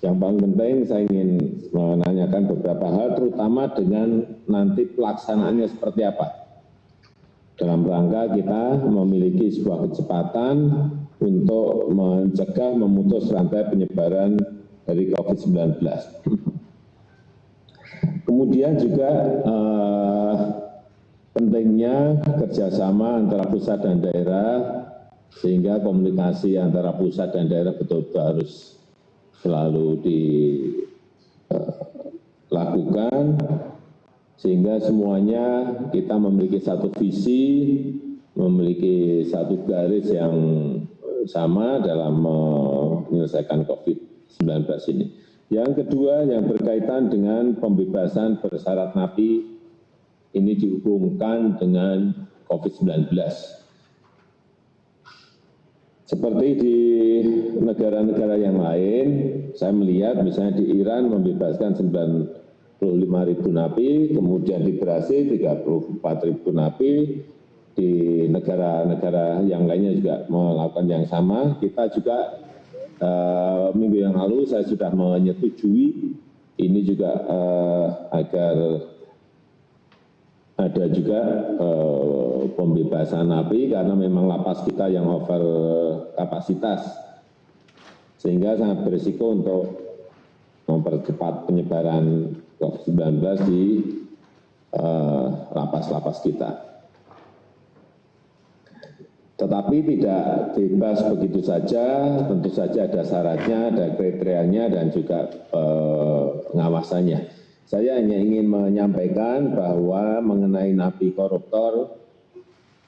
Yang paling penting saya ingin menanyakan beberapa hal, terutama dengan nanti pelaksanaannya seperti apa. Dalam rangka kita memiliki sebuah kecepatan untuk mencegah, memutus rantai penyebaran dari COVID-19. Kemudian juga pentingnya kerjasama antara pusat dan daerah, sehingga komunikasi antara pusat dan daerah betul-betul harus selalu dilakukan, sehingga semuanya kita memiliki satu visi, memiliki satu garis yang sama dalam menyelesaikan COVID-19 ini. Yang kedua, yang berkaitan dengan pembebasan bersyarat napi, ini dihubungkan dengan COVID-19. Seperti di negara-negara yang lain, saya melihat misalnya di Iran membebaskan 95.000 napi, kemudian di Brasil 34.000 napi, di negara-negara yang lainnya juga melakukan yang sama. Kita juga minggu yang lalu saya sudah menyetujui ini juga agar ada juga pembebasan napi, karena memang lapas kita yang over kapasitas, sehingga sangat berisiko untuk mempercepat penyebaran COVID-19 di lapas-lapas kita. Tetapi tidak bebas begitu saja, tentu saja ada syaratnya, ada kriterianya, dan juga pengawasannya. Saya hanya ingin menyampaikan bahwa mengenai napi koruptor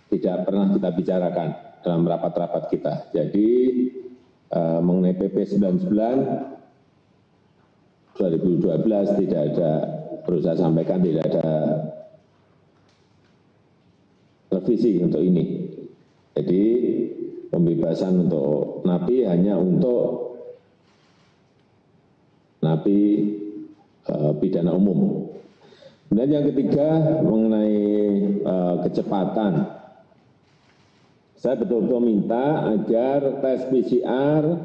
tidak pernah kita bicarakan dalam rapat-rapat kita. Jadi mengenai PP 99 2012 tidak ada, perlu saya sampaikan, tidak ada revisi untuk ini. Jadi pembebasan untuk napi hanya untuk napi pidana umum. Dan yang ketiga mengenai kecepatan, saya betul-betul minta agar tes PCR,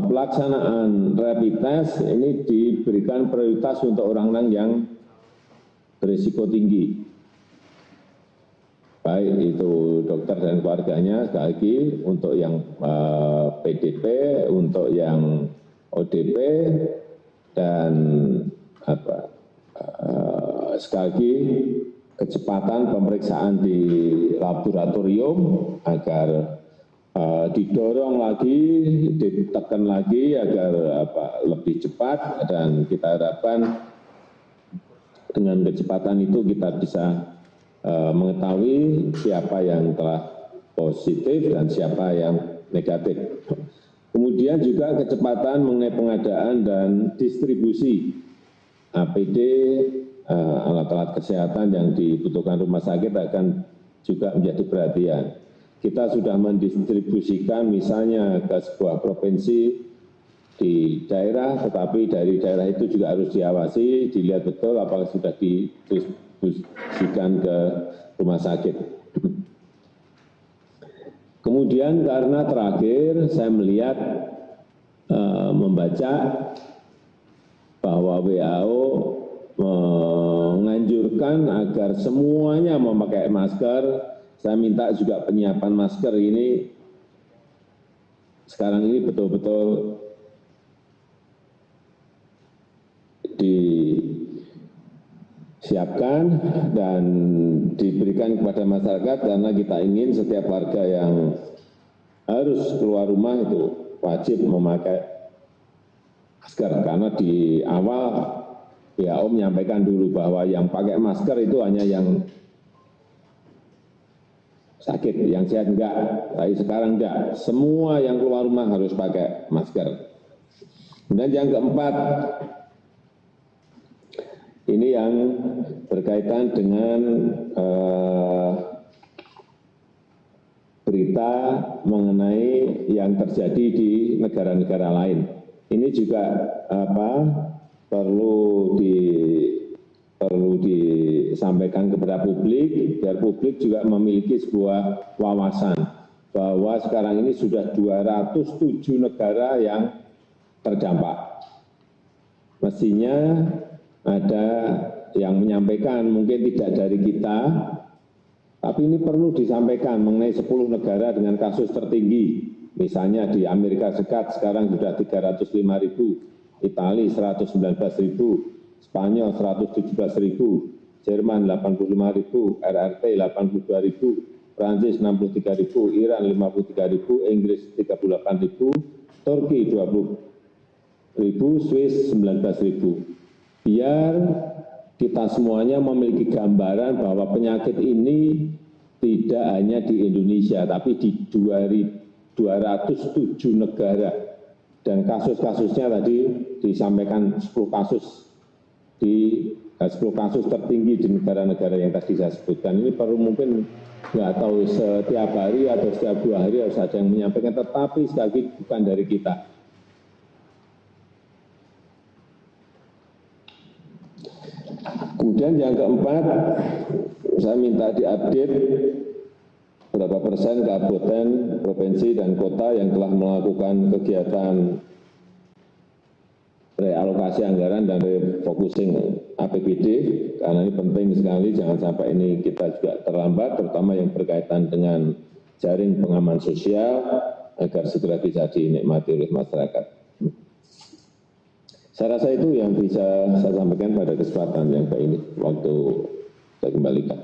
pelaksanaan rapid test ini diberikan prioritas untuk orang-orang yang berisiko tinggi. Baik itu dokter dan keluarganya, sekali lagi untuk yang PDP, untuk yang ODP, dan sekali lagi kecepatan pemeriksaan di laboratorium agar didorong lagi, ditekan lagi agar lebih cepat, dan kita harapkan dengan kecepatan itu kita bisa mengetahui siapa yang telah positif dan siapa yang negatif. Kemudian juga kecepatan mengenai pengadaan dan distribusi APD, alat-alat kesehatan yang dibutuhkan rumah sakit akan juga menjadi perhatian. Kita sudah mendistribusikan misalnya ke sebuah provinsi di daerah, tetapi dari daerah itu juga harus diawasi, dilihat betul apakah sudah didistribusikan ke rumah sakit. Kemudian karena terakhir saya melihat membaca bahwa WHO menganjurkan agar semuanya memakai masker. Saya minta juga penyiapan masker ini sekarang ini betul-betul disiapkan dan diberikan kepada masyarakat, karena kita ingin setiap warga yang harus keluar rumah itu wajib memakai masker, karena di awal WHO menyampaikan dulu bahwa yang pakai masker itu hanya yang sakit, yang sehat enggak. Tapi sekarang enggak, semua yang keluar rumah harus pakai masker. Dan yang keempat, ini yang berkaitan dengan berita mengenai yang terjadi di negara-negara lain. Ini juga perlu disampaikan kepada publik, biar publik juga memiliki sebuah wawasan bahwa sekarang ini sudah 207 negara yang terdampak. mestinya ada yang menyampaikan, mungkin tidak dari kita, tapi ini perlu disampaikan mengenai 10 negara dengan kasus tertinggi. Misalnya di Amerika Serikat sekarang sudah 305.000, Italia 119.000, Spanyol 117.000, Jerman 85.000, RRT 82.000, Prancis 63.000, Iran 53.000, Inggris 38.000, Turki 20.000, Swiss 19.000. Biar kita semuanya memiliki gambaran bahwa penyakit ini tidak hanya di Indonesia, tapi di 207 negara. Dan kasus-kasusnya tadi disampaikan 10 kasus tertinggi di negara-negara yang tadi saya sebutkan. Ini perlu mungkin nggak tahu setiap hari atau setiap 2 hari harus ada yang menyampaikan, tetapi sekali lagi bukan dari kita. Kemudian yang keempat, saya minta diupdate berapa persen kabupaten, provinsi, dan kota yang telah melakukan kegiatan realokasi anggaran dan refocusing APBD, karena ini penting sekali, jangan sampai ini kita juga terlambat, terutama yang berkaitan dengan jaring pengaman sosial, agar segera bisa dinikmati oleh masyarakat. Saya rasa itu yang bisa saya sampaikan pada kesempatan yang baik ini. Waktu saya kembalikan.